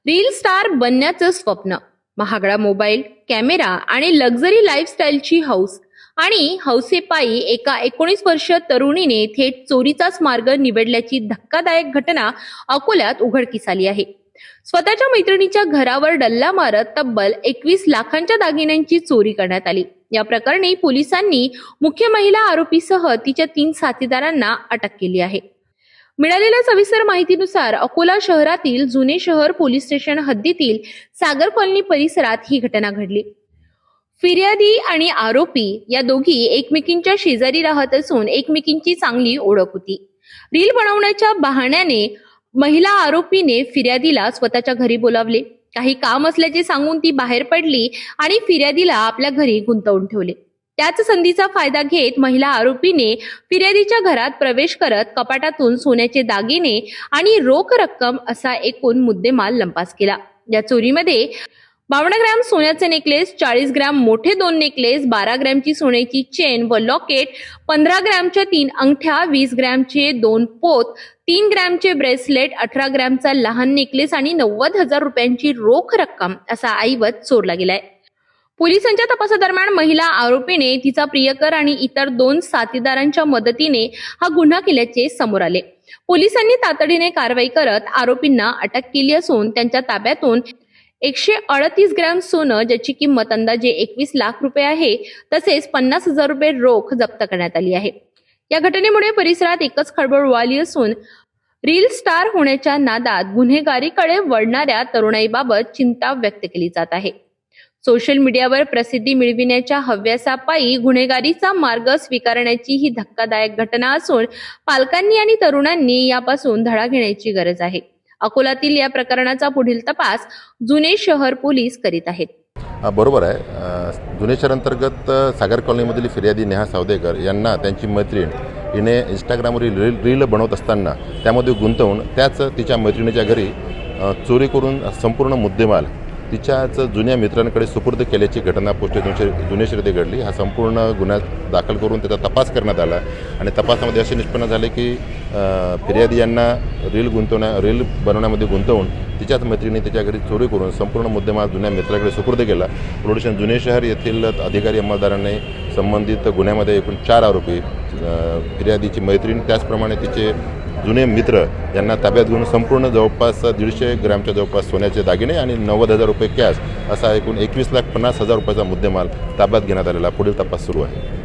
Reel star बनण्याचं स्वप्न, महागडा मोबाईल, कॅमेरा आणि लक्झरी लाईफस्टाईलची हौस आणि हौसेपायी एका 19 वर्षीय तरुणीने थेट चोरीचाच मार्ग निवडल्याची धक्कादायक घटना अकोल्यात उघडकीस आली आहे। स्वतःच्या मैत्रिणीच्या घरावर डल्ला मारत तब्बल 21 लाखांच्या दागिन्यांची चोरी करण्यात आली। या प्रकरणी पोलिसांनी मुख्य महिला आरोपीसह तिच्या 3 साथीदारांना अटक केली आहे। मिळालेल्या सविस्तर माहितीनुसार अकोला शहरातील जुने शहर पोलीस स्टेशन हद्दीतील सागर कॉलनी परिसरात ही घटना घडली। फिर्यादी आणि आरोपी या दोघी एकमेकींच्या शेजारी राहत असून एकमेकींची चांगली ओळख होती। रील बनवण्याच्या बहाण्याने महिला आरोपीने फिर्यादीला स्वतःच्या घरी बोलावले, काही काम असल्याचे सांगून ती बाहेर पडली आणि फिर्यादीला आपल्या घरी गुंतवून ठेवले। त्याच संधीचा फायदा घेत महिला आरोपीने फिर्यादीच्या घरात प्रवेश करत कपाटातून सोन्याचे दागिने आणि रोख रक्कम असा एकूण मुद्देमाल लंपास केला। या चोरीमध्ये 52 ग्रॅम सोन्याचे नेकलेस, 40 ग्रॅम मोठे 2 नेकलेस, 12 ग्रॅमची सोन्याची चेन व लॉकेट, 15 ग्रॅमच्या 3 अंगठ्या, 20 ग्रॅमचे 2 पोत, 3 ग्रॅमचे ब्रेसलेट, 18 ग्रॅमचा लहान नेकलेस आणि 90,000 रुपयांची रोख रक्कम असा ऐवज चोरला गेलाय। पोलिसांच्या तपासादरम्यान महिला आरोपीने तिचा प्रियकर आणि इतर 2 साथीदारांच्या मदतीने हा गुन्हा केल्याचे समोर आले। पोलिसांनी तातडीने कारवाई करत आरोपींना अटक केली असून त्यांच्या ताब्यातून 138 ग्रॅम सोनं, ज्याची किंमत अंदाजे 21 लाख रुपये आहे, तसेच 50,000 रुपये रोख जप्त करण्यात आली आहे। या घटनेमुळे परिसरात एकच खळबळ उडाली असून रील स्टार होण्याच्या नादात गुन्हेगारीकडे वळणाऱ्या तरुणाईबाबत चिंता व्यक्त केली जात आहे। सोशल मीडियावर प्रसिद्धी मिळविण्याच्या हव्यासापायी गुन्हेगारीचा मार्ग स्वीकारण्याची ही धक्कादायक घटना असून पालकांनी आणि तरुणांनी यापासून धडा घेण्याची गरज आहे। अकोल्यातील या प्रकरणाचा पुढील तपास जुने शहर पोलीस करीत आहेत। बरोबर आहे। जुने शहर अंतर्गत सागर कॉलनीमधील फिर्यादी नेहा सावदेकर यांना त्यांची मैत्रीण हिने इंस्टाग्रामवरील रील बनवत असताना त्यामध्ये गुंतवून त्याच तिच्या मैत्रिणीच्या घरी चोरी करून संपूर्ण मुद्देमाल तिच्याच जुन्या मित्रांकडे सुपूर्द केल्याची घटना पोस्ट जुने शहरात घडली। हा संपूर्ण गुन्हा दाखल करून त्याचा तपास करण्यात आला आणि तपासामध्ये असे निष्पन्न झाले की फिर्यादी यांना रील बनवण्यामध्ये गुंतवून तिच्याच मैत्रिणी तिच्या घरी चोरी करून संपूर्ण मुद्देमाल जुन्या मित्राकडे सुपूर्द केला। पोलीस स्टेशन जुने शहर येथील अधिकारी अंमलदारांनी संबंधित गुन्ह्यामध्ये एकूण 4 आरोपी, फिर्यादीची मैत्रीण त्याचप्रमाणे तिचे जुने मित्र यांना ताब्यात घेऊन संपूर्ण जवळपास 150 ग्रॅमच्या जवळपास सोन्याचे दागिने आणि 90,000 रुपये कॅश असा एकूण 21,50,000 रुपयाचा मुद्देमाल ताब्यात घेण्यात आलेला। पुढील तपास सुरू आहे।